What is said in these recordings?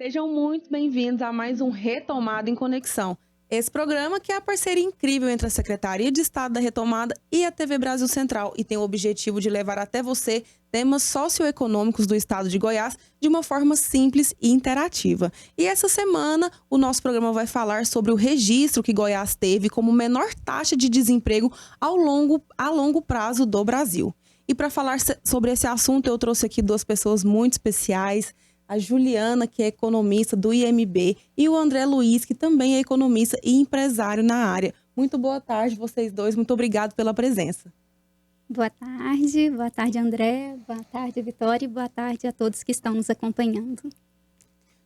Sejam muito bem-vindos a mais um Retomada em Conexão. Esse programa que é a parceria incrível entre a Secretaria de Estado da Retomada e a TV Brasil Central e tem o objetivo de levar até você temas socioeconômicos do estado de Goiás de uma forma simples e interativa. E essa semana o nosso programa vai falar sobre o registro que Goiás teve como menor taxa de desemprego a longo prazo do Brasil. E para falar sobre esse assunto eu trouxe aqui duas pessoas muito especiais. A Juliana, que é economista do IMB, e o André Luiz, que também é economista e empresário na área. Muito boa tarde, vocês dois. Muito obrigado pela presença. Boa tarde, André. Boa tarde, Vitória. E boa tarde a todos que estão nos acompanhando.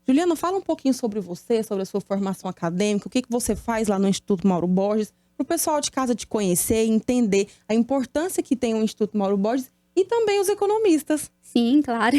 Juliana, fala um pouquinho sobre você, sobre a sua formação acadêmica, o que você faz lá no Instituto Mauro Borges, para o pessoal de casa te conhecer e entender a importância que tem o Instituto Mauro Borges e também os economistas. Sim, claro.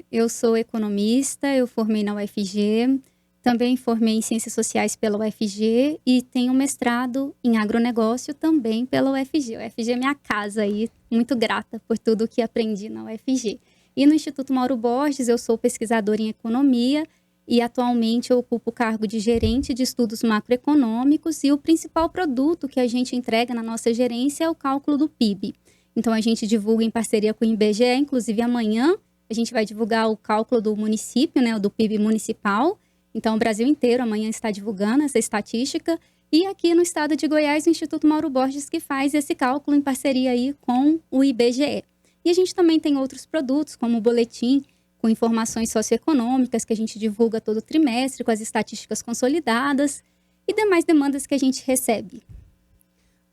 Eu sou economista, eu formei na UFG, também formei em Ciências Sociais pela UFG e tenho mestrado em agronegócio também pela UFG. A UFG é minha casa aí, muito grata por tudo que aprendi na UFG. E no Instituto Mauro Borges eu sou pesquisadora em economia e atualmente eu ocupo o cargo de gerente de estudos macroeconômicos e o principal produto que a gente entrega na nossa gerência é o cálculo do PIB. Então a gente divulga em parceria com o IBGE, inclusive amanhã, a gente vai divulgar o cálculo do município, né, do PIB municipal. Então, o Brasil inteiro amanhã está divulgando essa estatística. E aqui no estado de Goiás, o Instituto Mauro Borges que faz esse cálculo em parceria aí com o IBGE. E a gente também tem outros produtos, como o boletim com informações socioeconômicas, que a gente divulga todo trimestre, com as estatísticas consolidadas e demais demandas que a gente recebe.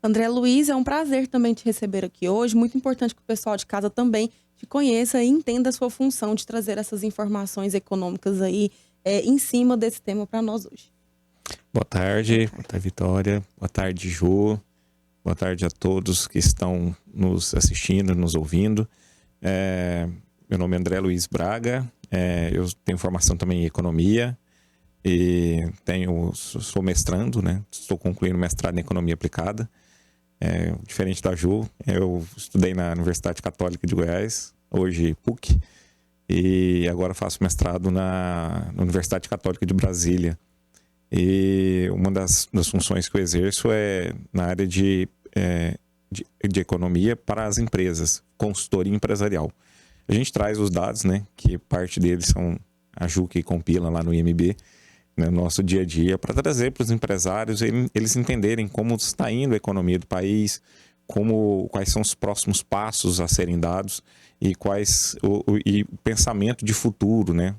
André Luiz, é um prazer também te receber aqui hoje. Muito importante que o pessoal de casa também te conheça e entenda a sua função de trazer essas informações econômicas aí em cima desse tema para nós hoje. Boa tarde, Vitória. Boa tarde, Ju. Boa tarde a todos que estão nos assistindo, nos ouvindo. Meu nome é André Luiz Braga. Eu tenho formação também em economia e sou mestrando, né? Estou concluindo mestrado em economia aplicada. Diferente da Ju, eu estudei na Universidade Católica de Goiás, hoje PUC, e agora faço mestrado na Universidade Católica de Brasília. E uma das funções que eu exerço é na área de economia para as empresas, consultoria empresarial. A gente traz os dados, né, que parte deles são a Ju que compila lá no IMB, no nosso dia a dia, para trazer para os empresários eles entenderem como está indo a economia do país, quais são os próximos passos a serem dados e o pensamento de futuro, né?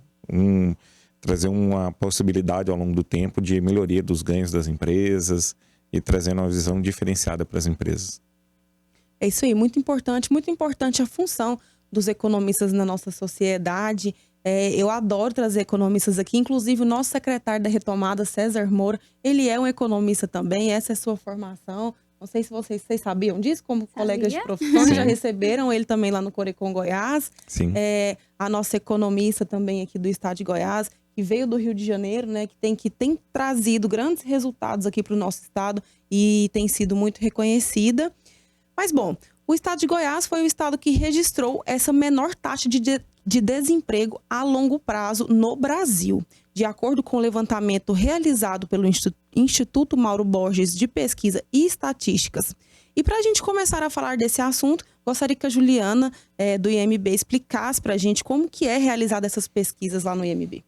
Trazer uma possibilidade ao longo do tempo de melhoria dos ganhos das empresas e trazendo uma visão diferenciada para as empresas. É isso aí, muito importante a função dos economistas na nossa sociedade. Eu adoro trazer economistas aqui, inclusive o nosso secretário da Retomada, César Moura, ele é um economista também, essa é a sua formação. Não sei se vocês sabiam disso, como colegas de profissão, já receberam ele também lá no Corecon Goiás. Sim. A nossa economista também aqui do estado de Goiás, que veio do Rio de Janeiro, né, que tem trazido grandes resultados aqui para o nosso estado e tem sido muito reconhecida. Mas, bom, o estado de Goiás foi o estado que registrou essa menor taxa de desemprego a longo prazo no Brasil. De acordo com o levantamento realizado pelo Instituto Mauro Borges de Pesquisa e Estatísticas. E para a gente começar a falar desse assunto, gostaria que a Juliana, do IMB, explicasse para a gente como que é realizada essas pesquisas lá no IMB.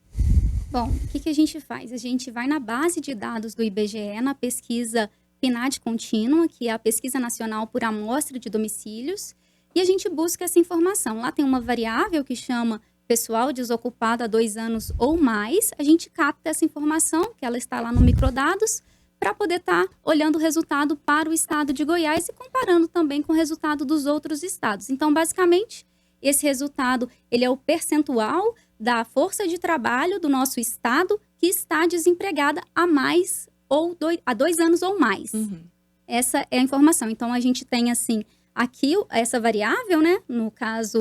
Bom, o que a gente faz? A gente vai na base de dados do IBGE, na pesquisa PNAD contínua, que é a Pesquisa Nacional por Amostra de Domicílios, e a gente busca essa informação. Lá tem uma variável que chama pessoal desocupado há 2 anos ou mais. A gente capta essa informação, que ela está lá no microdados, para poder estar olhando o resultado para o estado de Goiás e comparando também com o resultado dos outros estados. Então, basicamente, esse resultado ele é o percentual da força de trabalho do nosso estado que está desempregada há mais ou há 2 anos ou mais. Uhum. Essa é a informação. Então, a gente tem, assim, aqui essa variável, né? No caso,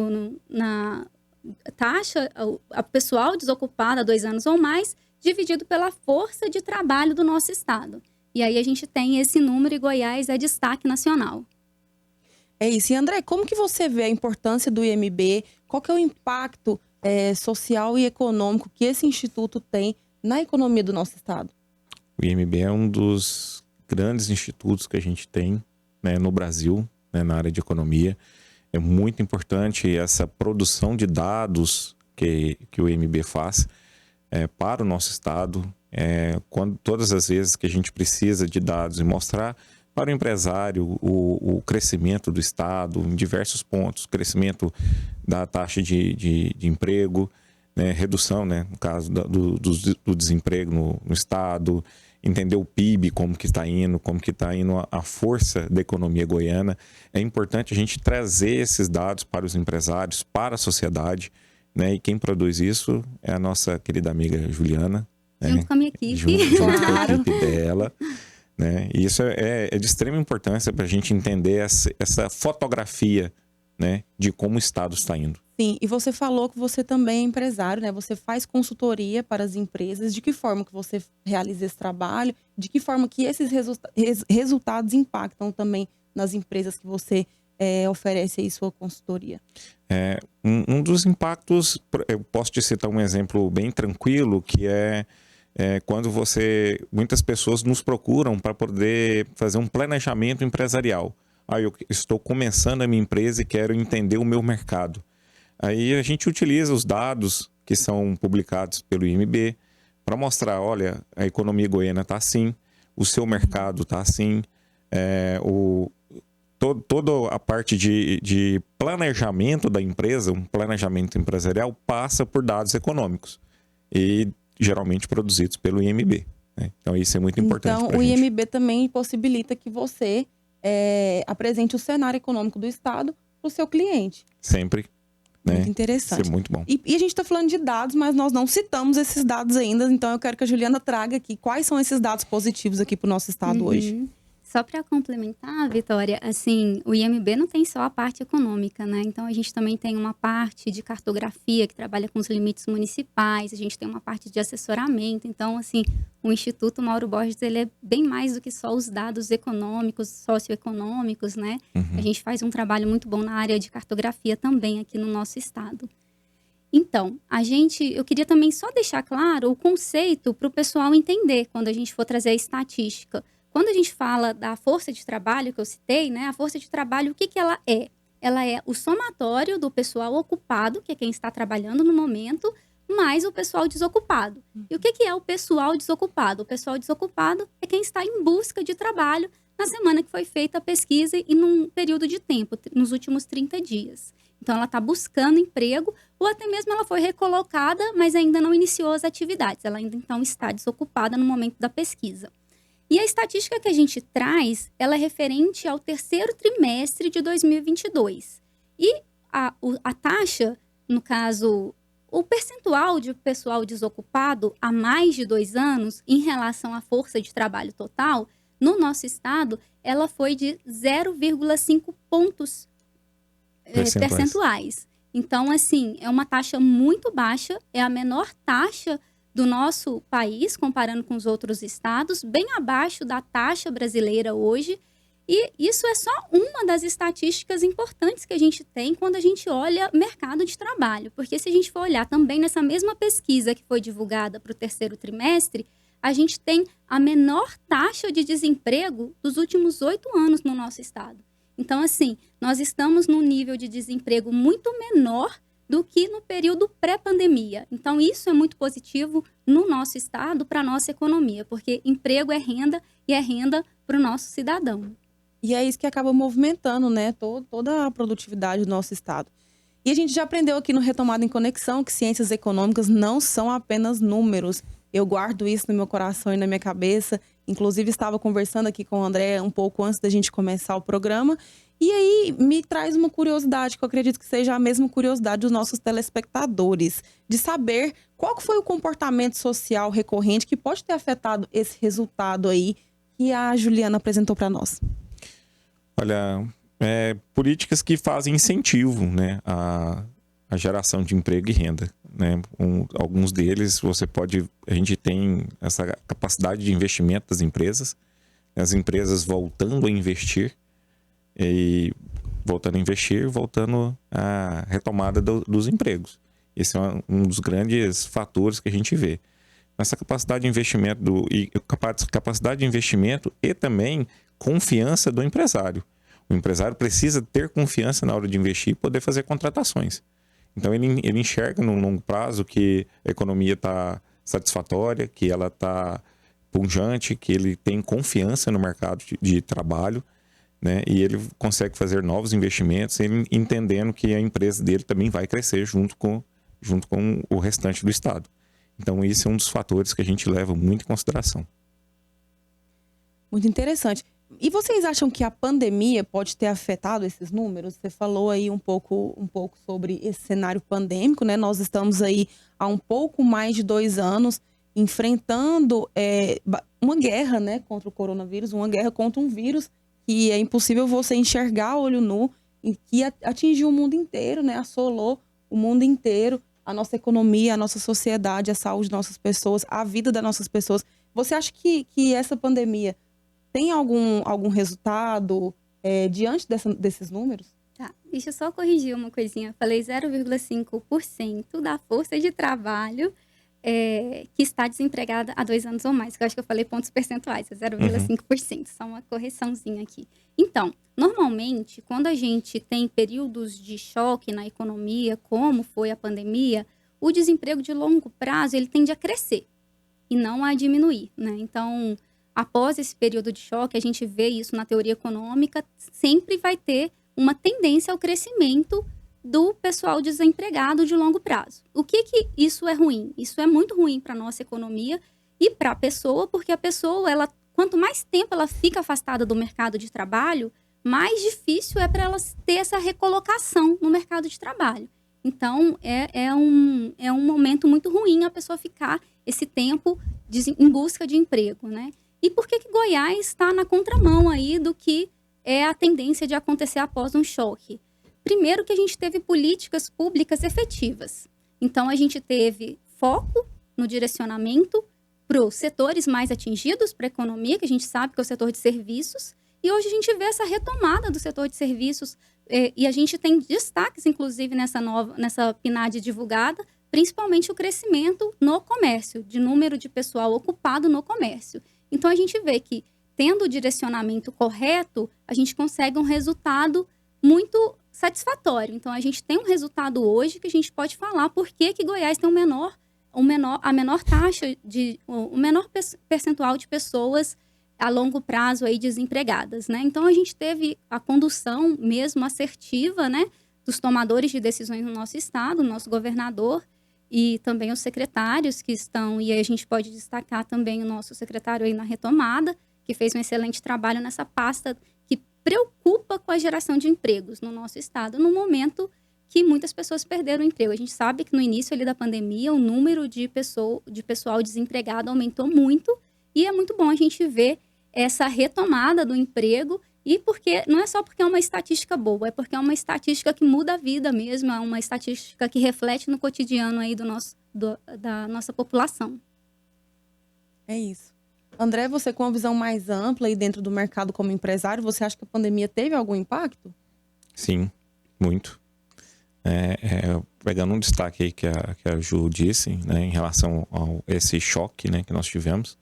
na taxa, a pessoal desocupado há 2 anos ou mais, dividido pela força de trabalho do nosso estado. E aí a gente tem esse número e Goiás é destaque nacional. É isso. E André, como que você vê a importância do IMB? Qual que é o impacto social e econômico que esse instituto tem na economia do nosso estado? O IMB é um dos grandes institutos que a gente tem, né, no Brasil, né, na área de economia. É muito importante essa produção de dados que o IMB faz para o nosso estado. Todas as vezes que a gente precisa de dados e mostrar para o empresário o crescimento do estado em diversos pontos, crescimento da taxa de emprego, né, redução, né, no caso do desemprego no estado, entender o PIB, como que está indo a força da economia goiana. É importante a gente trazer esses dados para os empresários, para a sociedade, né, e quem produz isso é a nossa querida amiga Juliana. Junto com a minha equipe. Junto com a equipe dela. Né? E isso é de extrema importância para a gente entender essa fotografia, né, de como o estado está indo. Sim, e você falou que você também é empresário, né? Você faz consultoria para as empresas. De que forma que você realiza esse trabalho? De que forma que esses resultados impactam também nas empresas que você oferece aí sua consultoria? Um dos impactos, eu posso te citar um exemplo bem tranquilo, que quando muitas pessoas nos procuram para poder fazer um planejamento empresarial. Eu estou começando a minha empresa e quero entender o meu mercado. Aí a gente utiliza os dados que são publicados pelo IMB para mostrar, olha, a economia goiana está assim, o seu mercado está assim, toda a parte de planejamento da empresa, um planejamento empresarial, passa por dados econômicos e geralmente produzidos pelo IMB. Né? Então isso é muito importante para a gente. Então o IMB também possibilita que você apresente o cenário econômico do estado para o seu cliente. Sempre. Né? Muito interessante. Isso é muito bom. E a gente está falando de dados, mas nós não citamos esses dados ainda. Então eu quero que a Juliana traga aqui quais são esses dados positivos aqui para o nosso estado hoje. Só para complementar, Vitória, assim, o IMB não tem só a parte econômica, né? Então, a gente também tem uma parte de cartografia que trabalha com os limites municipais, a gente tem uma parte de assessoramento. Então, assim, o Instituto Mauro Borges, ele é bem mais do que só os dados econômicos, socioeconômicos, né? A gente faz um trabalho muito bom na área de cartografia também aqui no nosso estado. Então, eu queria também só deixar claro o conceito para o pessoal entender quando a gente for trazer a estatística. Quando a gente fala da força de trabalho que eu citei, né? A força de trabalho, o que ela é? Ela é o somatório do pessoal ocupado, que é quem está trabalhando no momento, mais o pessoal desocupado. E o que é o pessoal desocupado? O pessoal desocupado é quem está em busca de trabalho na semana que foi feita a pesquisa e num período de tempo, nos últimos 30 dias. Então, ela está buscando emprego ou até mesmo ela foi recolocada, mas ainda não iniciou as atividades. Ela ainda, então, está desocupada no momento da pesquisa. E a estatística que a gente traz, ela é referente ao terceiro trimestre de 2022. E a taxa, no caso, o percentual de pessoal desocupado há mais de 2 anos em relação à força de trabalho total, no nosso estado, ela foi de 0,5 pontos percentuais. Então, assim, é uma taxa muito baixa, é a menor taxa do nosso país, comparando com os outros estados, bem abaixo da taxa brasileira hoje. E isso é só uma das estatísticas importantes que a gente tem quando a gente olha mercado de trabalho. Porque se a gente for olhar também nessa mesma pesquisa que foi divulgada para o terceiro trimestre, a gente tem a menor taxa de desemprego dos últimos 8 anos no nosso estado. Então, assim, nós estamos num nível de desemprego muito menor do que no período pré-pandemia. Então, isso é muito positivo no nosso estado, para a nossa economia, porque emprego é renda e é renda para o nosso cidadão. E é isso que acaba movimentando, né, toda a produtividade do nosso estado. E a gente já aprendeu aqui no Retomada em Conexão que ciências econômicas não são apenas números. Eu guardo isso no meu coração e na minha cabeça. Inclusive, estava conversando aqui com o André um pouco antes da gente começar o programa. E aí, me traz uma curiosidade, que eu acredito que seja a mesma curiosidade dos nossos telespectadores, de saber qual foi o comportamento social recorrente que pode ter afetado esse resultado aí que a Juliana apresentou para nós. Olha, políticas que fazem incentivo, né, a geração de emprego e renda. Né? Alguns deles, a gente tem essa capacidade de investimento das empresas, as empresas voltando a investir, e voltando a investir, voltando à retomada dos empregos. Esse é um dos grandes fatores que a gente vê. Essa capacidade de investimento capacidade de investimento e também confiança do empresário. O empresário precisa ter confiança na hora de investir e poder fazer contratações. Então ele enxerga no longo prazo que a economia está satisfatória, que ela está pujante, que ele tem confiança no mercado de trabalho, né? E ele consegue fazer novos investimentos, ele entendendo que a empresa dele também vai crescer junto com o restante do Estado. Então, esse é um dos fatores que a gente leva muito em consideração. Muito interessante. E vocês acham que a pandemia pode ter afetado esses números? Você falou aí um pouco sobre esse cenário pandêmico, né? Nós estamos aí há um pouco mais de 2 anos enfrentando uma guerra, né, contra o coronavírus, uma guerra contra um vírus que é impossível você enxergar a olho nu e que atingiu o mundo inteiro, né? Assolou o mundo inteiro, a nossa economia, a nossa sociedade, a saúde das nossas pessoas, a vida das nossas pessoas. Você acha que essa pandemia tem algum resultado diante desses números? Tá, deixa eu só corrigir uma coisinha. Eu falei 0,5% da força de trabalho que está desempregada há 2 anos ou mais. Que eu acho que eu falei pontos percentuais, é 0,5%. Só uma correçãozinha aqui. Então, normalmente, quando a gente tem períodos de choque na economia, como foi a pandemia, o desemprego de longo prazo ele tende a crescer e não a diminuir, né? Então, após esse período de choque, a gente vê isso na teoria econômica, sempre vai ter uma tendência ao crescimento do pessoal desempregado de longo prazo. O que isso é ruim? Isso é muito ruim para a nossa economia e para a pessoa, porque a pessoa, quanto mais tempo ela fica afastada do mercado de trabalho, mais difícil é para ela ter essa recolocação no mercado de trabalho. Então, é um momento muito ruim a pessoa ficar esse tempo em busca de emprego, né? E por que Goiás está na contramão aí do que é a tendência de acontecer após um choque? Primeiro que a gente teve políticas públicas efetivas. Então, a gente teve foco no direcionamento para os setores mais atingidos para a economia, que a gente sabe que é o setor de serviços. E hoje a gente vê essa retomada do setor de serviços e a gente tem destaques, inclusive, nessa PNAD divulgada, principalmente o crescimento no comércio, de número de pessoal ocupado no comércio. Então, a gente vê que, tendo o direcionamento correto, a gente consegue um resultado muito satisfatório. Então, a gente tem um resultado hoje que a gente pode falar por que Goiás tem a menor taxa o menor percentual de pessoas a longo prazo aí desempregadas, né? Então, a gente teve a condução mesmo assertiva, né, dos tomadores de decisões no nosso estado, nosso governador e também os secretários que estão, e aí a gente pode destacar também o nosso secretário aí na retomada, que fez um excelente trabalho nessa pasta que preocupa com a geração de empregos no nosso estado, no momento que muitas pessoas perderam o emprego. A gente sabe que no início ali da pandemia, o número de pessoal desempregado aumentou muito, e é muito bom a gente ver essa retomada do emprego, e não é só porque é uma estatística boa, é porque é uma estatística que muda a vida mesmo, é uma estatística que reflete no cotidiano aí da nossa população. É isso. André, você com uma visão mais ampla e dentro do mercado como empresário, você acha que a pandemia teve algum impacto? Sim, muito. Pegando um destaque aí que a Ju disse, né, em relação a esse choque, né, que nós tivemos,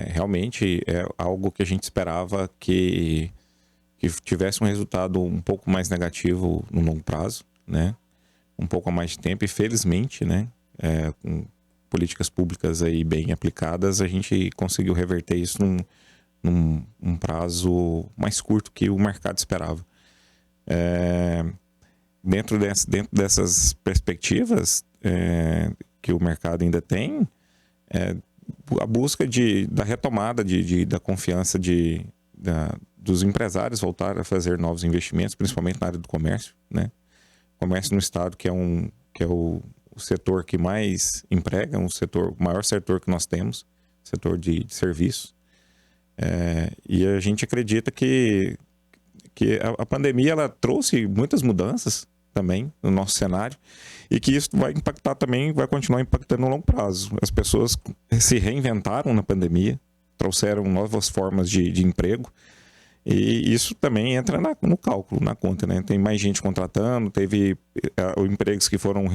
realmente é algo que a gente esperava que tivesse um resultado um pouco mais negativo no longo prazo, né, um pouco a mais de tempo, e felizmente, né, com políticas públicas aí bem aplicadas, a gente conseguiu reverter isso num prazo mais curto que o mercado esperava. Dentro dessas perspectivas que o mercado ainda tem, a busca da retomada da confiança dos empresários voltar a fazer novos investimentos, principalmente na área do comércio, né? Comércio no estado, que é o setor que mais emprega, o maior setor que nós temos, setor de serviços. E a gente acredita que a pandemia ela trouxe muitas mudanças também no nosso cenário, e que isso vai impactar também, vai continuar impactando no longo prazo. As pessoas se reinventaram na pandemia, trouxeram novas formas de emprego, E isso também entra no cálculo, na conta, né? Tem mais gente contratando, teve empregos que foram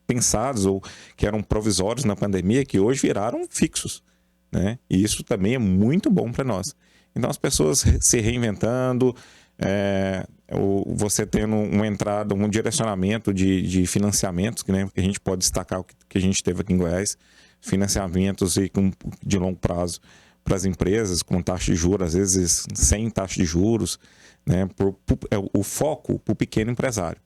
pensados ou que eram provisórios na pandemia, que hoje viraram fixos, né? E isso também é muito bom para nós. Então, as pessoas se reinventando, você tendo uma entrada, um direcionamento de financiamentos, né? Que a gente pode destacar o que a gente teve aqui em Goiás, financiamentos de longo prazo para as empresas, com taxa de juros, às vezes sem taxa de juros, né? O foco para o pequeno empresário.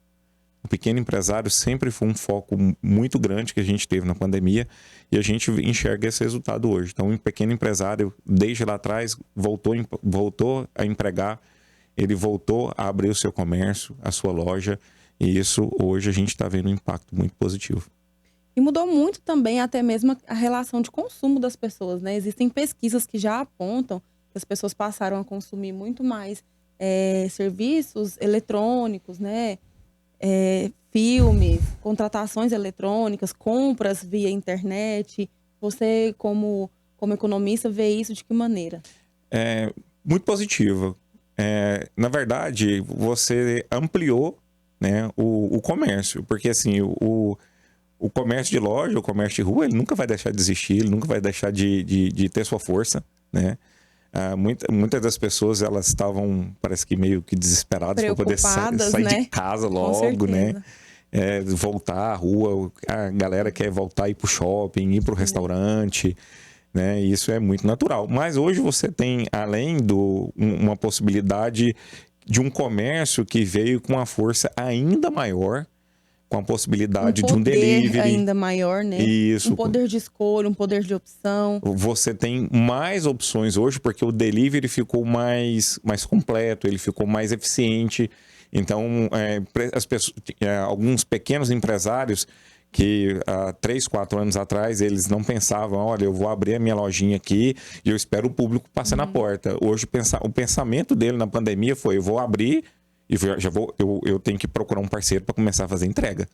O pequeno empresário sempre foi um foco muito grande que a gente teve na pandemia e a gente enxerga esse resultado hoje. Então, o pequeno empresário, desde lá atrás, voltou a empregar, ele voltou a abrir o seu comércio, a sua loja, e isso hoje a gente está vendo um impacto muito positivo. E mudou muito também até mesmo a relação de consumo das pessoas, né? Existem pesquisas que já apontam que as pessoas passaram a consumir muito mais serviços eletrônicos, né? Filmes, contratações eletrônicas, compras via internet. Você, como economista, vê isso de que maneira? Muito positivo. Na verdade, você ampliou, né, o comércio, porque assim, o comércio de loja, o comércio de rua, ele nunca vai deixar de existir, ele nunca vai deixar de ter sua força, né? Muitas das pessoas, elas estavam, parece que meio que desesperadas para poder sair, né? De casa logo, né? Voltar à rua, a galera quer voltar a ir para o shopping, ir para o restaurante, né? Isso é muito natural. Mas hoje você tem, além uma possibilidade de um comércio que veio com uma força ainda maior, com a possibilidade de um delivery ainda maior, né? Isso. Um poder de escolha, um poder de opção. Você tem mais opções hoje porque o delivery ficou mais completo, ele ficou mais eficiente. Então, as pessoas, alguns pequenos empresários que há 3, 4 anos atrás, eles não pensavam, olha, eu vou abrir a minha lojinha aqui e eu espero o público passar na porta. Hoje, o pensamento dele na pandemia foi, eu vou abrir e eu tenho que procurar um parceiro para começar a fazer entrega.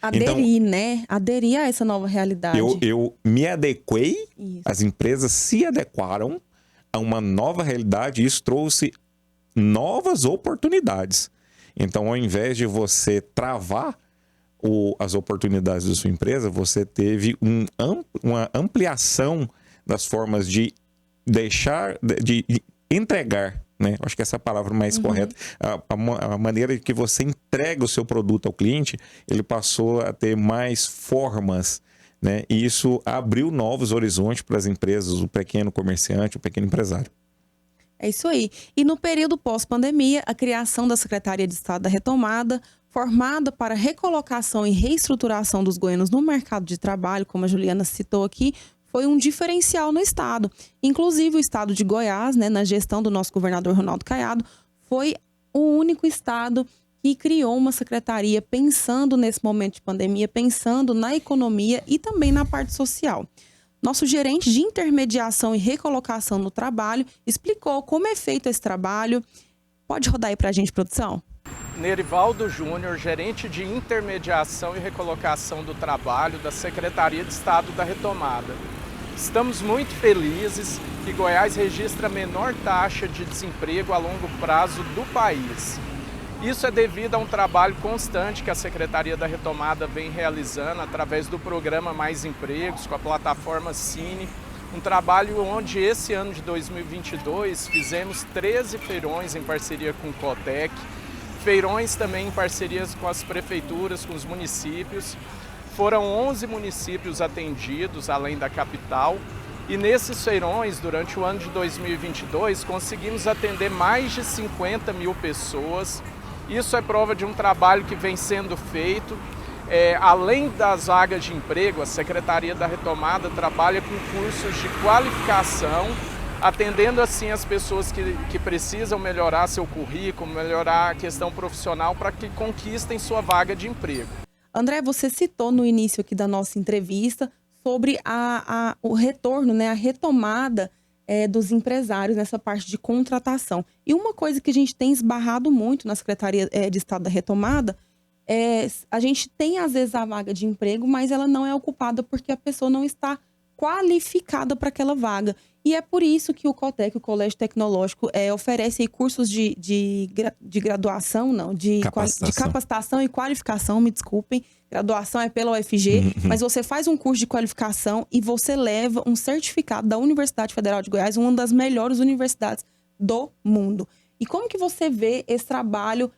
Aderir, então, né? Aderir a essa nova realidade. Eu me adequei, as empresas se adequaram a uma nova realidade e isso trouxe novas oportunidades. Então, ao invés de você travar as oportunidades da sua empresa, você teve uma ampliação das formas de entregar, né? Acho que essa é a palavra mais correta. A maneira que você entrega o seu produto ao cliente, ele passou a ter mais formas, né? E isso abriu novos horizontes para as empresas, o pequeno comerciante, o pequeno empresário. É isso aí. E no período pós-pandemia, a criação da Secretaria de Estado da Retomada, formada para recolocação e reestruturação dos goianos no mercado de trabalho, como a Juliana citou aqui, foi um diferencial no estado. Inclusive, o estado de Goiás, né, na gestão do nosso governador Ronaldo Caiado, foi o único estado que criou uma secretaria pensando nesse momento de pandemia, pensando na economia e também na parte social. Nosso gerente de intermediação e recolocação no trabalho explicou como é feito esse trabalho. Pode rodar aí para a gente, produção? Nerivaldo Júnior, gerente de intermediação e recolocação do trabalho da Secretaria de Estado da Retomada. Estamos muito felizes que Goiás registra a menor taxa de desemprego a longo prazo do país. Isso é devido a um trabalho constante que a Secretaria da Retomada vem realizando através do programa Mais Empregos, com a plataforma Cine. Um trabalho onde esse ano de 2022 fizemos 13 feirões em parceria com o Cotec, feirões também em parcerias com as prefeituras, com os municípios. Foram 11 municípios atendidos, além da capital. E nesses feirões, durante o ano de 2022, conseguimos atender mais de 50 mil pessoas. Isso é prova de um trabalho que vem sendo feito. Além das vagas de emprego, a Secretaria da Retomada trabalha com cursos de qualificação, atendendo assim as pessoas que precisam melhorar seu currículo, melhorar a questão profissional para que conquistem sua vaga de emprego. André, você citou no início aqui da nossa entrevista sobre o retorno, né, a retomada dos empresários nessa parte de contratação. E uma coisa que a gente tem esbarrado muito na Secretaria de Estado da Retomada a gente tem às vezes a vaga de emprego, mas ela não é ocupada porque a pessoa não está qualificada para aquela vaga. E é por isso que o COTEC, o Colégio Tecnológico, oferece aí cursos de graduação, não, de capacitação e qualificação, me desculpem. Graduação é pela UFG, mas você faz um curso de qualificação e você leva um certificado da Universidade Federal de Goiás, uma das melhores universidades do mundo. E como que você vê esse trabalho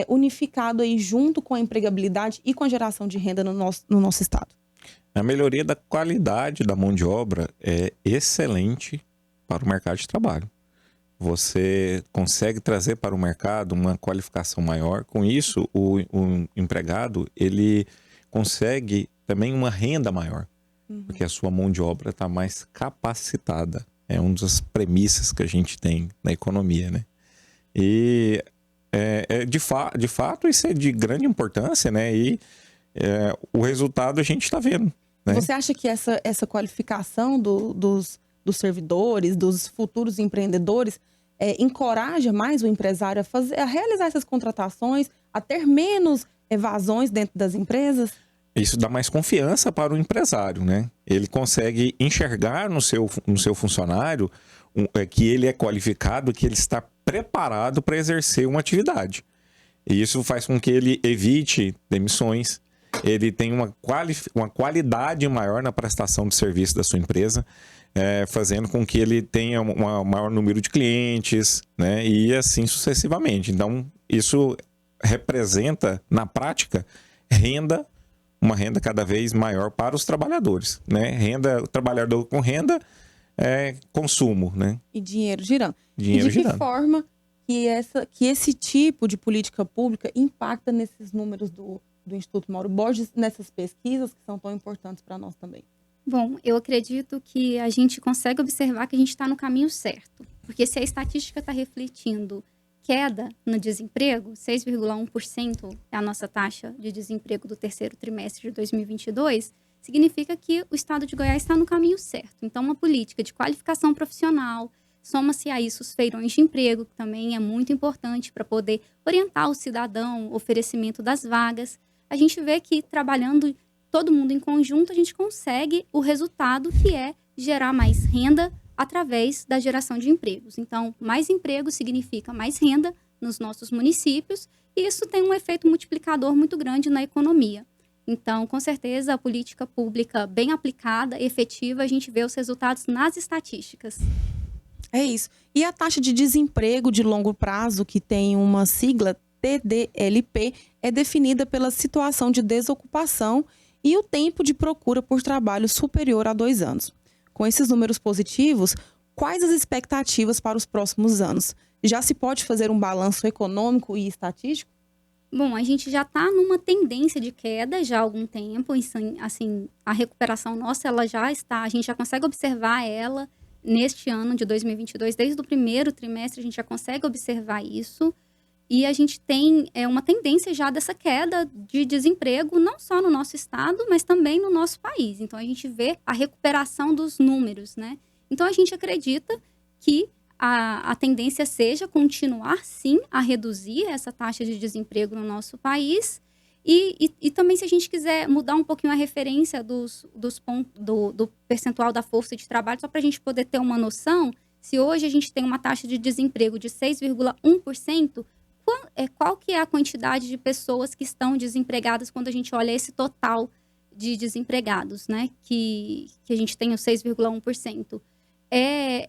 unificado aí junto com a empregabilidade e com a geração de renda no nosso estado? A melhoria da qualidade da mão de obra é excelente para o mercado de trabalho. Você consegue trazer para o mercado uma qualificação maior. Com isso, o empregado ele consegue também uma renda maior, porque a sua mão de obra está mais capacitada. É uma das premissas que a gente tem na economia, né? E de fato isso é de grande importância, né? E o resultado a gente está vendo. Né? Você acha que essa qualificação dos servidores, dos futuros empreendedores, encoraja mais o empresário a realizar essas contratações, a ter menos evasões dentro das empresas? Isso dá mais confiança para o empresário, né? Ele consegue enxergar no seu funcionário que ele é qualificado, que ele está preparado para exercer uma atividade. E isso faz com que ele evite demissões, ele tem uma qualidade maior na prestação de serviço da sua empresa, fazendo com que ele tenha um maior número de clientes, né? E assim sucessivamente. Então, isso representa, na prática, uma renda cada vez maior para os trabalhadores, né? Trabalhador com renda é consumo, né? E dinheiro girando. Dinheiro e de que girando. forma que esse tipo de política pública impacta nesses números do Instituto Mauro Borges, nessas pesquisas que são tão importantes para nós também? Bom, eu acredito que a gente consegue observar que a gente está no caminho certo. Porque se a estatística está refletindo queda no desemprego, 6,1% é a nossa taxa de desemprego do terceiro trimestre de 2022, significa que o estado de Goiás está no caminho certo. Então, uma política de qualificação profissional, soma-se a isso os feirões de emprego, que também é muito importante para poder orientar o cidadão, o oferecimento das vagas. A gente vê que trabalhando todo mundo em conjunto, a gente consegue o resultado que é gerar mais renda através da geração de empregos. Então, mais emprego significa mais renda nos nossos municípios e isso tem um efeito multiplicador muito grande na economia. Então, com certeza, a política pública bem aplicada, efetiva, a gente vê os resultados nas estatísticas. É isso. E a taxa de desemprego de longo prazo, que tem uma sigla TDLP, é definida pela situação de desocupação e o tempo de procura por trabalho superior a 2 anos. Com esses números positivos, quais as expectativas para os próximos anos? Já se pode fazer um balanço econômico e estatístico? Bom, a gente já está numa tendência de queda já há algum tempo. Assim, a recuperação nossa, ela já está, a gente já consegue observar ela neste ano de 2022. Desde o primeiro trimestre, a gente já consegue observar isso. E a gente tem uma tendência já dessa queda de desemprego, não só no nosso estado, mas também no nosso país. Então, a gente vê a recuperação dos números, né? Então, a gente acredita que a tendência seja continuar, sim, a reduzir essa taxa de desemprego no nosso país. E também, se a gente quiser mudar um pouquinho a referência do percentual da força de trabalho, só para a gente poder ter uma noção, se hoje a gente tem uma taxa de desemprego de 6,1%, qual que é a quantidade de pessoas que estão desempregadas quando a gente olha esse total de desempregados, né? Que a gente tem o 6,1%. É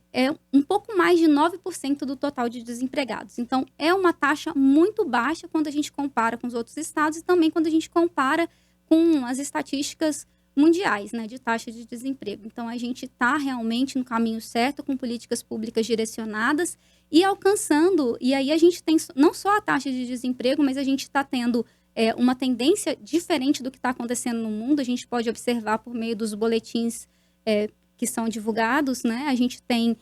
um pouco mais de 9% do total de desempregados. Então, é uma taxa muito baixa quando a gente compara com os outros estados e também quando a gente compara com as estatísticas mundiais, né, de taxa de desemprego. Então, a gente está realmente no caminho certo, com políticas públicas direcionadas e alcançando. E aí a gente tem não só a taxa de desemprego, mas a gente está tendo uma tendência diferente do que está acontecendo no mundo. A gente pode observar por meio dos boletins que são divulgados, né? A gente tem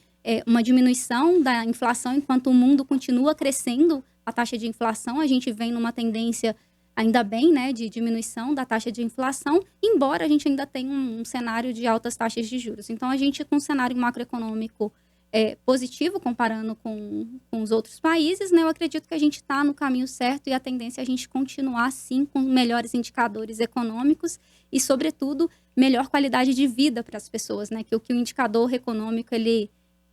uma diminuição da inflação enquanto o mundo continua crescendo a taxa de inflação. A gente vem numa tendência, ainda bem, né, de diminuição da taxa de inflação, embora a gente ainda tenha um cenário de altas taxas de juros. Então, a gente, com um cenário macroeconômico positivo comparando com os outros países, né? Eu acredito que a gente está no caminho certo e a tendência é a gente continuar, sim, com melhores indicadores econômicos e, sobretudo, melhor qualidade de vida para as pessoas, né? Que o indicador econômico, ele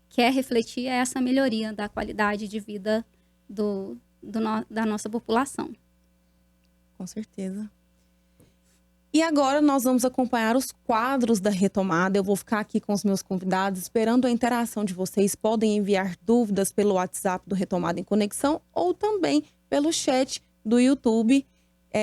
quer refletir é essa melhoria da qualidade de vida da nossa população. Com certeza. E agora nós vamos acompanhar os quadros da retomada. Eu vou ficar aqui com os meus convidados, esperando a interação de vocês. Podem enviar dúvidas pelo WhatsApp do Retomada em Conexão ou também pelo chat do YouTube.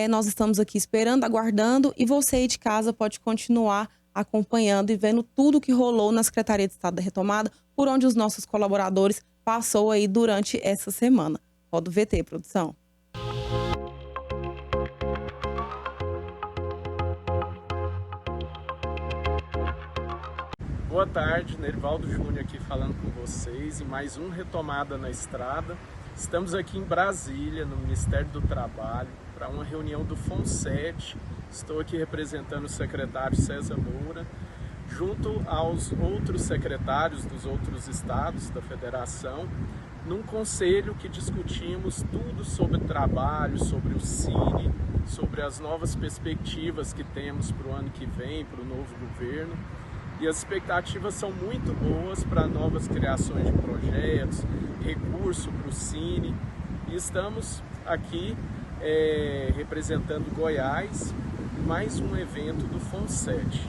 Nós estamos aqui esperando, aguardando, e você aí de casa pode continuar acompanhando e vendo tudo que rolou na Secretaria de Estado da Retomada, por onde os nossos colaboradores passou aí durante essa semana. Roda o VT, produção. Boa tarde, Nerivaldo Júnior aqui falando com vocês em mais um Retomada na Estrada. Estamos aqui em Brasília, no Ministério do Trabalho, para uma reunião do FONSET. Estou aqui representando o secretário César Moura, junto aos outros secretários dos outros estados da federação, num conselho que discutimos tudo sobre trabalho, sobre o Cine, sobre as novas perspectivas que temos para o ano que vem, para o novo governo. E as expectativas são muito boas para novas criações de projetos, recurso para o Cine. E estamos aqui representando Goiás em mais um evento do FONSET.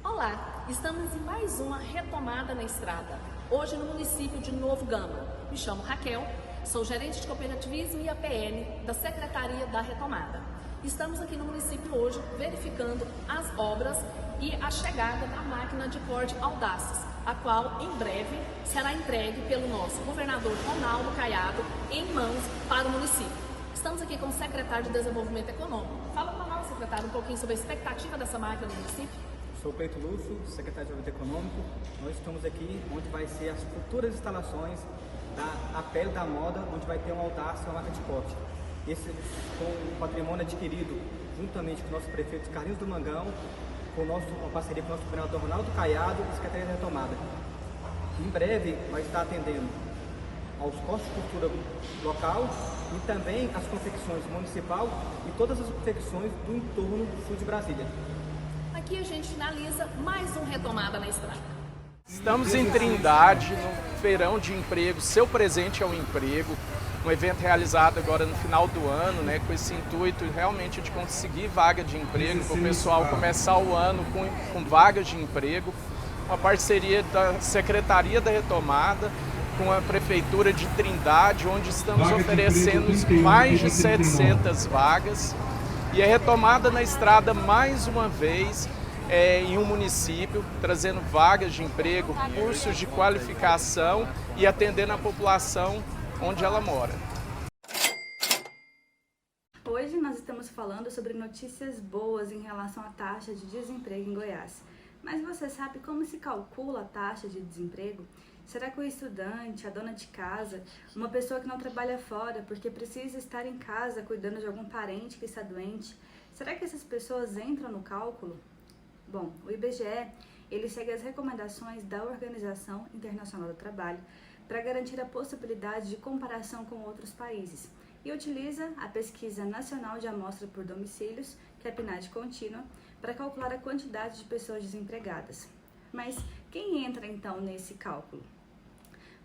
Olá, estamos em mais uma Retomada na Estrada, hoje no município de Novo Gama. Me chamo Raquel, sou gerente de cooperativismo e APN da Secretaria da Retomada. Estamos aqui no município hoje verificando as obras e a chegada da máquina de corte Audaces, a qual em breve será entregue pelo nosso governador Ronaldo Caiado em mãos para o município. Estamos aqui com o secretário de Desenvolvimento Econômico. Fala para nós, secretário, um pouquinho sobre a expectativa dessa máquina no município. Sou Peito Lúcio, secretário de Desenvolvimento Econômico. Nós estamos aqui onde vai ser as futuras instalações da Pele da Moda, onde vai ter um Audace e uma máquina de corte. Esse com o patrimônio adquirido juntamente com o nosso prefeito Carlinhos do Mangão, com uma parceria com o nosso governador Ronaldo Caiado e a Secretaria da Retomada. Em breve vai estar atendendo aos costos de cultura local e também as confecções municipal e todas as confecções do entorno sul de Brasília. Aqui a gente finaliza mais um Retomada na Estrada. Estamos em Trindade, no Feirão de Emprego, Seu Presente é o Emprego, um evento realizado agora no final do ano, né, com esse intuito realmente de conseguir vaga de emprego, para o pessoal começar o ano com vagas de emprego, uma parceria da Secretaria da Retomada com a Prefeitura de Trindade, onde estamos oferecendo mais de 700 vagas, e a Retomada na Estrada mais uma vez em um município, trazendo vagas de emprego, cursos de qualificação e atendendo a população onde ela mora. Hoje nós estamos falando sobre notícias boas em relação à taxa de desemprego em Goiás. Mas você sabe como se calcula a taxa de desemprego? Será que o estudante, a dona de casa, uma pessoa que não trabalha fora porque precisa estar em casa cuidando de algum parente que está doente, será que essas pessoas entram no cálculo? Bom, o IBGE, ele segue as recomendações da Organização Internacional do Trabalho para garantir a possibilidade de comparação com outros países e utiliza a Pesquisa Nacional de Amostra por Domicílios, que é a PNAD contínua, para calcular a quantidade de pessoas desempregadas. Mas quem entra então nesse cálculo?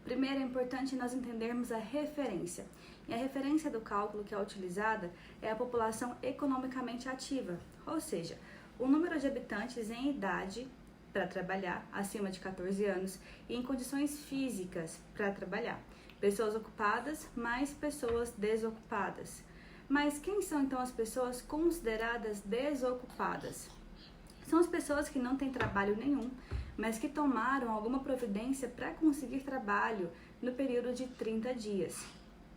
Primeiro é importante nós entendermos a referência. E a referência do cálculo que é utilizada é a população economicamente ativa, ou seja, o número de habitantes em idade para trabalhar, acima de 14 anos, e em condições físicas para trabalhar. Pessoas ocupadas mais pessoas desocupadas. Mas quem são então as pessoas consideradas desocupadas? São as pessoas que não têm trabalho nenhum, mas que tomaram alguma providência para conseguir trabalho no período de 30 dias.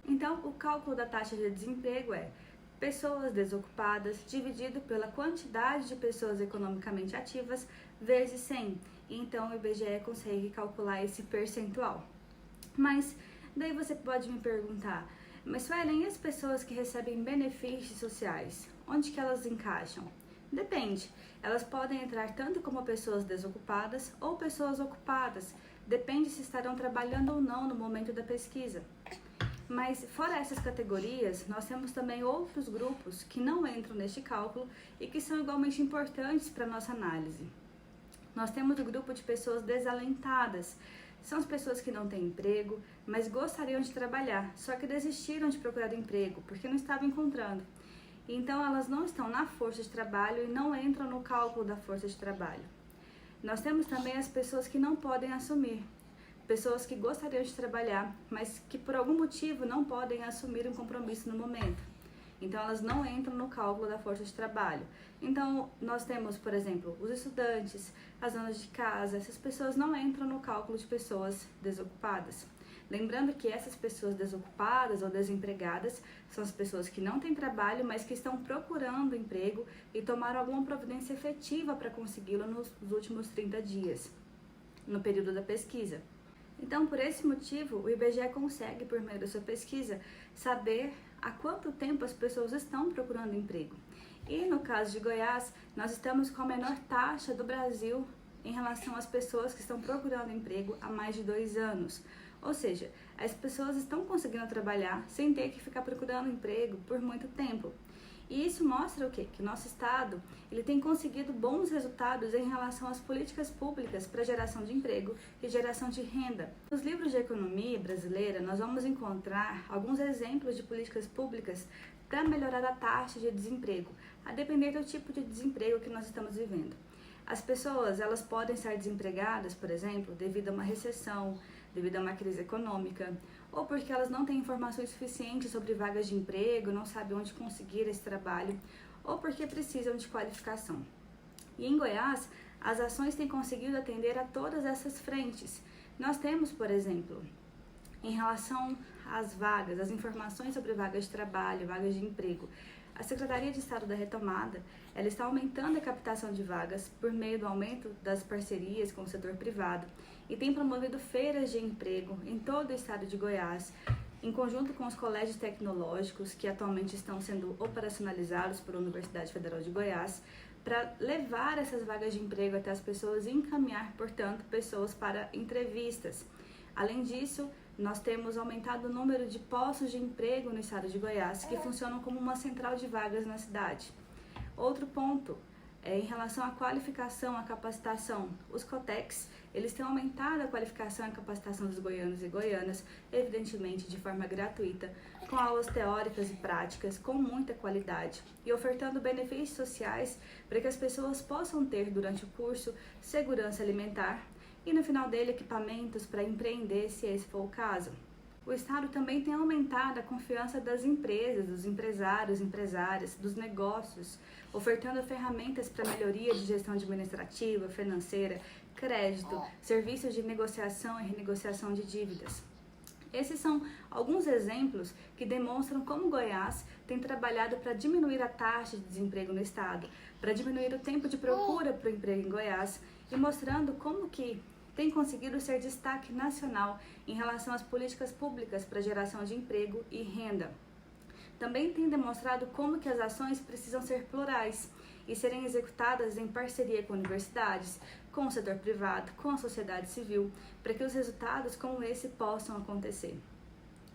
Então, o cálculo da taxa de desemprego é pessoas desocupadas dividido pela quantidade de pessoas economicamente ativas vezes 100. Então, o IBGE consegue calcular esse percentual. Mas, daí você pode me perguntar, mas Suelen, e as pessoas que recebem benefícios sociais? Onde que elas encaixam? Depende. Elas podem entrar tanto como pessoas desocupadas ou pessoas ocupadas, depende se estarão trabalhando ou não no momento da pesquisa. Mas, fora essas categorias, nós temos também outros grupos que não entram neste cálculo e que são igualmente importantes para a nossa análise. Nós temos o grupo de pessoas desalentadas. São as pessoas que não têm emprego, mas gostariam de trabalhar, só que desistiram de procurar emprego porque não estavam encontrando. Então, elas não estão na força de trabalho e não entram no cálculo da força de trabalho. Nós temos também as pessoas que não podem assumir. Pessoas que gostariam de trabalhar, mas que por algum motivo não podem assumir um compromisso no momento. Então, elas não entram no cálculo da força de trabalho. Então, nós temos, por exemplo, os estudantes, as donas de casa, essas pessoas não entram no cálculo de pessoas desocupadas. Lembrando que essas pessoas desocupadas ou desempregadas são as pessoas que não têm trabalho, mas que estão procurando emprego e tomaram alguma providência efetiva para consegui-lo nos últimos 30 dias, no período da pesquisa. Então, por esse motivo, o IBGE consegue, por meio da sua pesquisa, saber há quanto tempo as pessoas estão procurando emprego. E no caso de Goiás, nós estamos com a menor taxa do Brasil em relação às pessoas que estão procurando emprego há mais de 2 anos. Ou seja, as pessoas estão conseguindo trabalhar sem ter que ficar procurando emprego por muito tempo. E isso mostra o quê? Que o nosso Estado ele tem conseguido bons resultados em relação às políticas públicas para geração de emprego e geração de renda. Nos livros de economia brasileira, nós vamos encontrar alguns exemplos de políticas públicas para melhorar a taxa de desemprego, a depender do tipo de desemprego que nós estamos vivendo. As pessoas elas podem estar desempregadas, por exemplo, devido a uma recessão, devido a uma crise econômica, ou porque elas não têm informações suficientes sobre vagas de emprego, não sabem onde conseguir esse trabalho, ou porque precisam de qualificação. E em Goiás, as ações têm conseguido atender a todas essas frentes. Nós temos, por exemplo, em relação às vagas, as informações sobre vagas de trabalho, vagas de emprego, a Secretaria de Estado da Retomada, ela está aumentando a captação de vagas por meio do aumento das parcerias com o setor privado e tem promovido feiras de emprego em todo o estado de Goiás, em conjunto com os colégios tecnológicos que atualmente estão sendo operacionalizados pela Universidade Federal de Goiás, para levar essas vagas de emprego até as pessoas e encaminhar, portanto, pessoas para entrevistas. Além disso, nós temos aumentado o número de postos de emprego no estado de Goiás, que funcionam como uma central de vagas na cidade. Outro ponto é em relação à qualificação, à capacitação. Os COTECs, eles têm aumentado a qualificação e a capacitação dos goianos e goianas, evidentemente de forma gratuita, com aulas teóricas e práticas, com muita qualidade, e ofertando benefícios sociais para que as pessoas possam ter, durante o curso, segurança alimentar, e no final dele equipamentos para empreender, se esse for o caso. O Estado também tem aumentado a confiança das empresas, dos empresários, empresárias, dos negócios, ofertando ferramentas para melhoria de gestão administrativa, financeira, crédito, serviços de negociação e renegociação de dívidas. Esses são alguns exemplos que demonstram como Goiás tem trabalhado para diminuir a taxa de desemprego no estado, para diminuir o tempo de procura para o emprego em Goiás e mostrando como que tem conseguido ser destaque nacional em relação às políticas públicas para geração de emprego e renda. Também tem demonstrado como que as ações precisam ser plurais e serem executadas em parceria com universidades, com o setor privado, com a sociedade civil, para que os resultados como esse possam acontecer.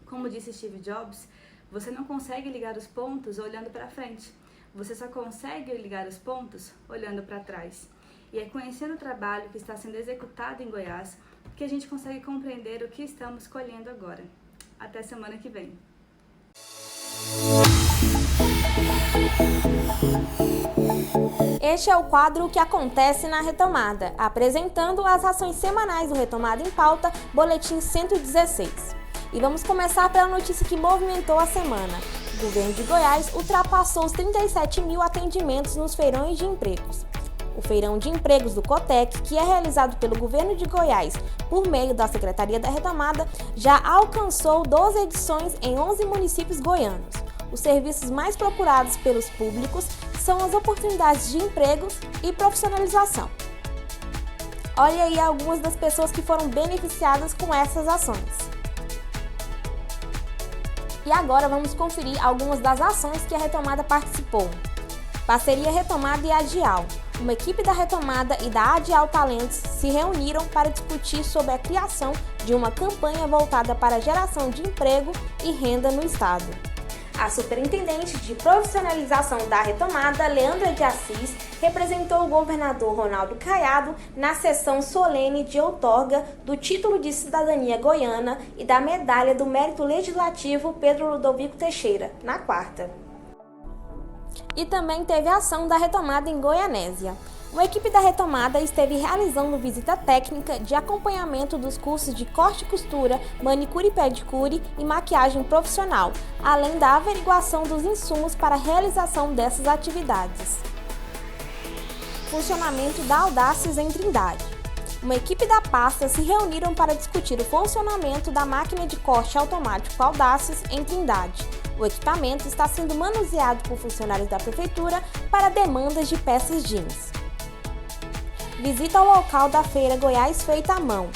Como disse Steve Jobs, você não consegue ligar os pontos olhando para frente, você só consegue ligar os pontos olhando para trás. E é conhecendo o trabalho que está sendo executado em Goiás que a gente consegue compreender o que estamos colhendo agora. Até semana que vem. Este é o quadro que acontece na Retomada, apresentando as ações semanais do Retomada em Pauta, Boletim 116. E vamos começar pela notícia que movimentou a semana. O governo de Goiás ultrapassou os 37 mil atendimentos nos feirões de empregos. O Feirão de Empregos do COTEC, que é realizado pelo governo de Goiás por meio da Secretaria da Retomada, já alcançou 12 edições em 11 municípios goianos. Os serviços mais procurados pelos públicos são as oportunidades de empregos e profissionalização. Olha aí algumas das pessoas que foram beneficiadas com essas ações. E agora vamos conferir algumas das ações que a Retomada participou. Parceria Retomada e Adial. uma equipe da Retomada e da Adial Talentos se reuniram para discutir sobre a criação de uma campanha voltada para a geração de emprego e renda no estado. A superintendente de profissionalização da Retomada, Leandra de Assis, representou o governador Ronaldo Caiado na sessão solene de outorga do título de cidadania goiana e da medalha do mérito legislativo Pedro Ludovico Teixeira, na quarta. E também teve a ação da Retomada em Goianésia. Uma equipe da Retomada esteve realizando visita técnica de acompanhamento dos cursos de corte e costura, manicure e pedicure e maquiagem profissional, além da averiguação dos insumos para a realização dessas atividades. Funcionamento da Audaces em Trindade. Uma equipe da pasta se reuniram para discutir o funcionamento da máquina de corte automático Audaces em Trindade. O equipamento está sendo manuseado por funcionários da prefeitura para demandas de peças jeans. Visita ao local da Feira Goiás Feita à Mão.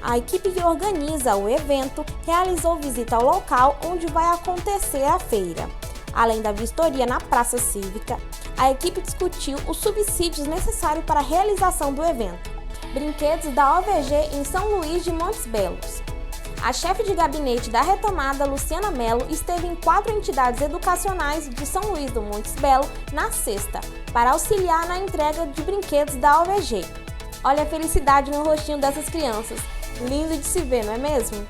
A equipe que organiza o evento realizou visita ao local onde vai acontecer a feira. Além da vistoria na Praça Cívica, a equipe discutiu os subsídios necessários para a realização do evento. Brinquedos da OVG em São Luís de Montes Belos. A chefe de gabinete da Retomada, Luciana Mello, esteve em 4 entidades educacionais de São Luís do Montes Belo na sexta, para auxiliar na entrega de brinquedos da OVG. Olha a felicidade no rostinho dessas crianças. Lindo de se ver, não é mesmo?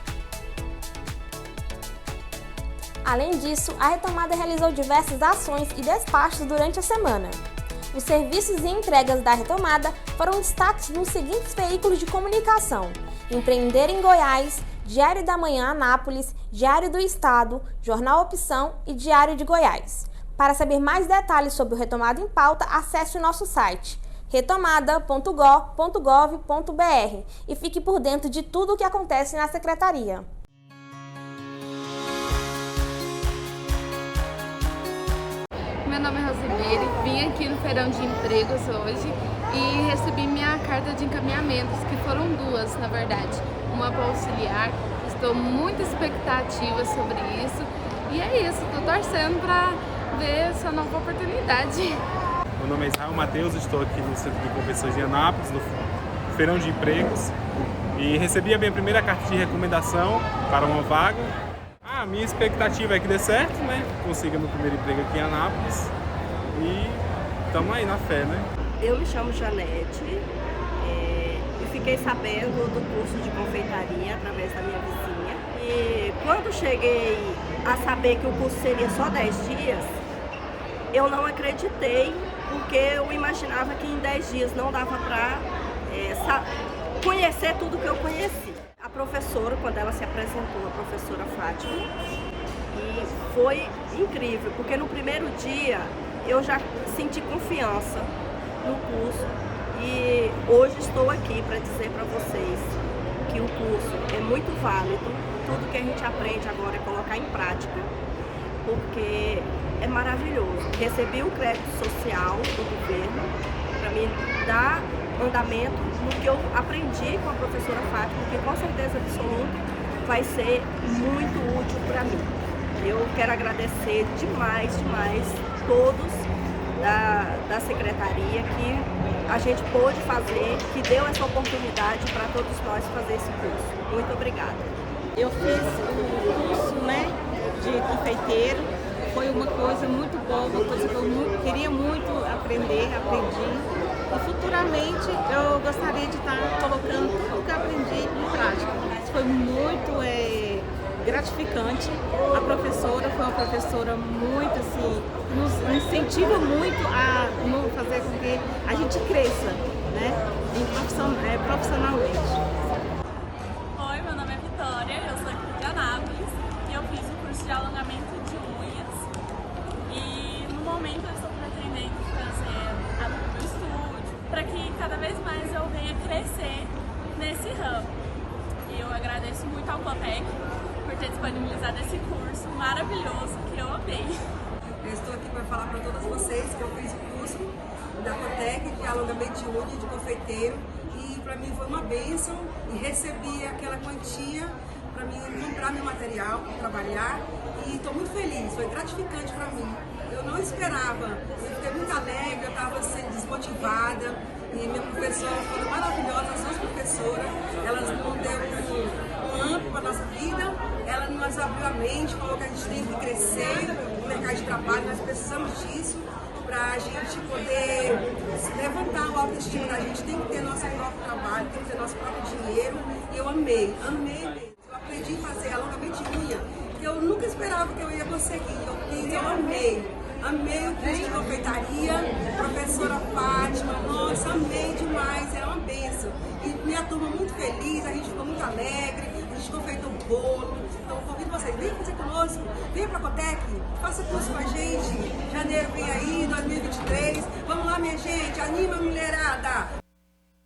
Além disso, a Retomada realizou diversas ações e despachos durante a semana. Os serviços e entregas da Retomada foram destaques nos seguintes veículos de comunicação: Empreender em Goiás, Diário da Manhã Anápolis, Diário do Estado, Jornal Opção e Diário de Goiás. Para saber mais detalhes sobre o Retomada em Pauta, acesse o nosso site retomada.go.gov.br e fique por dentro de tudo o que acontece na Secretaria. Meu nome é Rosimeire, vim aqui no Feirão de Empregos hoje e recebi minha carta de encaminhamentos, que foram 2, na verdade. Uma para auxiliar, estou muito expectativa sobre isso e é isso, estou torcendo para ver essa nova oportunidade. Meu nome é Israel Matheus, estou aqui no Centro de Convenções de Anápolis, no Feirão de Empregos, e recebi a minha primeira carta de recomendação para uma vaga. A minha expectativa é que dê certo, né? Consiga meu primeiro emprego aqui em Anápolis e estamos aí na fé, né? Eu me chamo Janete e fiquei sabendo do curso de confeitaria através da minha vizinha. E quando cheguei a saber que o curso seria só 10 dias, eu não acreditei, porque eu imaginava que em 10 dias não dava para conhecer tudo que eu conheci. A professora, quando ela se apresentou, a professora Fátima, e foi incrível, porque no primeiro dia eu já senti confiança no curso e hoje estou aqui para dizer para vocês que o curso é muito válido, tudo que a gente aprende agora é colocar em prática, porque é maravilhoso. Recebi o crédito social do governo para me dar andamento no que eu aprendi com a professora Fátima, que com certeza absoluta vai ser muito útil para mim. Eu quero agradecer demais todos da secretaria que a gente pôde fazer, que deu essa oportunidade para todos nós fazer esse curso. Muito obrigada. Eu fiz o curso, de confeiteiro, foi uma coisa muito boa, uma coisa que eu queria muito aprender, aprendi. E futuramente eu gostaria de estar colocando tudo o que eu aprendi em prática. Foi muito gratificante. A professora foi uma professora muito nos incentiva muito a fazer com que a gente cresça, profissionalmente. Oi, meu nome é Vitória, eu sou aqui de Anápolis e eu fiz o curso de alongamento de unhas. E no momento eu estou pretendendo fazer aluna do estúdio, para que cada vez mais eu venha crescer nesse ramo. E eu agradeço muito ao Cotec por ter disponibilizado esse curso maravilhoso que eu amei. Eu estou aqui para falar para todas vocês que eu fiz o curso da Cotec de alongamento de unha, de confeiteiro, e para mim foi uma bênção e recebi aquela quantia para mim comprar meu material, para trabalhar, e estou muito feliz, foi gratificante para mim. Eu não esperava, eu fiquei muito alegre, eu estava sendo desmotivada, e minha professora foi maravilhosa, as duas professoras, elas nos deram um amplo para a nossa vida, ela nos abriu a mente, falou que a gente tem que crescer no mercado de trabalho, nós precisamos disso, para a gente poder levantar o autoestima da gente, tem que ter nosso próprio trabalho, tem que ter nosso próprio dinheiro, e eu amei mesmo. Eu aprendi a fazer alongamento de unha, que eu nunca esperava que eu ia conseguir, eu amei. Amei o curso de confeitaria, professora Fátima, nossa, amei demais, é uma bênção. E minha turma muito feliz, a gente ficou muito alegre, a gente confeitou bolo. Então convido vocês, venham fazer conosco, venham para a Cotec, faça curso com a gente. Janeiro vem aí, 2023. Vamos lá, minha gente, anima a mulherada!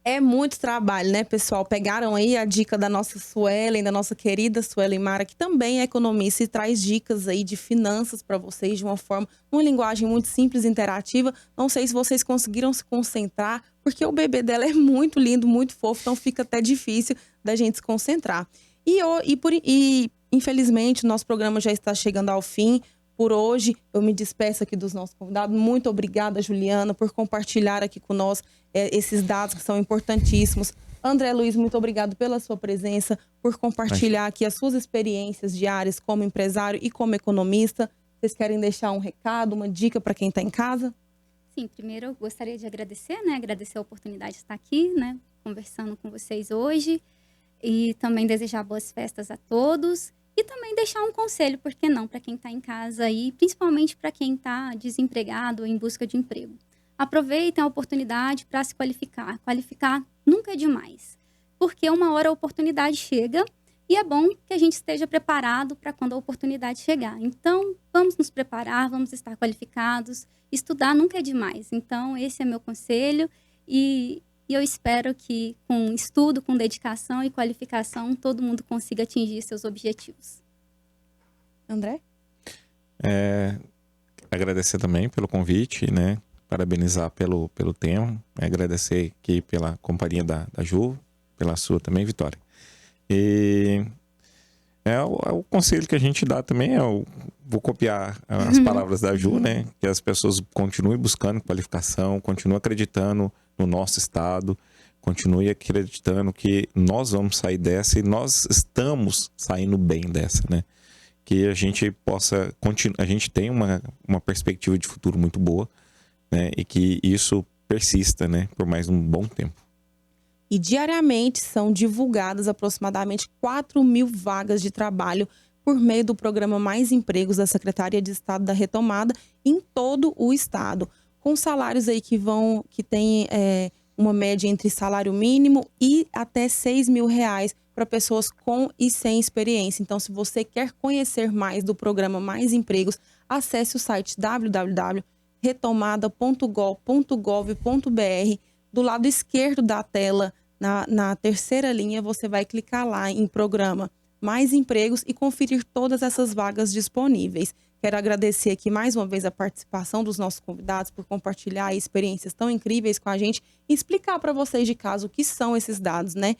É muito trabalho, né, pessoal? Pegaram aí a dica da nossa Suelen, da nossa querida Suelen Mara, que também é economista e traz dicas aí de finanças para vocês de uma forma, uma linguagem muito simples e interativa. Não sei se vocês conseguiram se concentrar, porque o bebê dela é muito lindo, muito fofo, então fica até difícil da gente se concentrar. E infelizmente, o nosso programa já está chegando ao fim. Por hoje, eu me despeço aqui dos nossos convidados. Muito obrigada, Juliana, por compartilhar aqui com nós esses dados que são importantíssimos. André Luiz, muito obrigado pela sua presença, por compartilhar aqui as suas experiências diárias como empresário e como economista. Vocês querem deixar um recado, uma dica para quem está em casa? Sim, primeiro eu gostaria de agradecer, né? Agradecer a oportunidade de estar aqui, né? Conversando com vocês hoje. E também desejar boas festas a todos. E também deixar um conselho, por que não, para quem está em casa e principalmente para quem está desempregado ou em busca de emprego. Aproveitem a oportunidade para se qualificar. Qualificar nunca é demais, porque uma hora a oportunidade chega e é bom que a gente esteja preparado para quando a oportunidade chegar. Então, vamos nos preparar, vamos estar qualificados. Estudar nunca é demais. Então, esse é meu conselho e eu espero que com estudo, com dedicação e qualificação, todo mundo consiga atingir seus objetivos. André? Agradecer também pelo convite, né? Parabenizar pelo tema. Agradecer aqui pela companhia da Ju, pela sua também, Vitória. E o conselho que a gente dá também vou copiar as palavras da Ju, né? Que as pessoas continuem buscando qualificação, continuem acreditando no nosso estado, continue acreditando que nós vamos sair dessa e nós estamos saindo bem dessa, né? Que a gente possa continuar, a gente tem uma perspectiva de futuro muito boa, né? E que isso persista, né? Por mais um bom tempo. E diariamente são divulgadas aproximadamente 4.000 vagas de trabalho por meio do programa Mais Empregos da Secretaria de Estado da Retomada em todo o estado, com salários aí que tem uma média entre salário mínimo e até R$6.000 para pessoas com e sem experiência. Então, se você quer conhecer mais do programa Mais Empregos, acesse o site www.retomada.gov.br. Do lado esquerdo da tela, na terceira linha, você vai clicar lá em programa Mais Empregos e conferir todas essas vagas disponíveis. Quero agradecer aqui mais uma vez a participação dos nossos convidados por compartilhar experiências tão incríveis com a gente e explicar para vocês de casa o que são esses dados, né?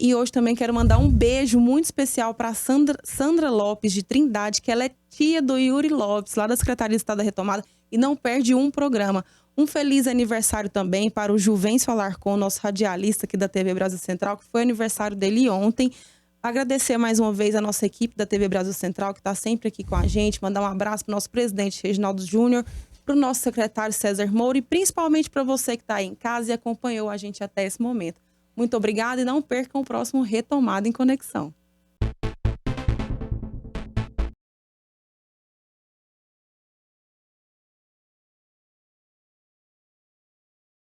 E hoje também quero mandar um beijo muito especial para Sandra Lopes, de Trindade, que ela é tia do Yuri Lopes, lá da Secretaria de Estado da Retomada, e não perde um programa. Um feliz aniversário também para o Juvencio Alarcon, nosso radialista aqui da TV Brasil Central, que foi aniversário dele ontem. Agradecer mais uma vez a nossa equipe da TV Brasil Central, que está sempre aqui com a gente. Mandar um abraço para o nosso presidente Reginaldo Júnior, para o nosso secretário César Moura e principalmente para você que está aí em casa e acompanhou a gente até esse momento. Muito obrigada e não percam o próximo Retomada em Conexão.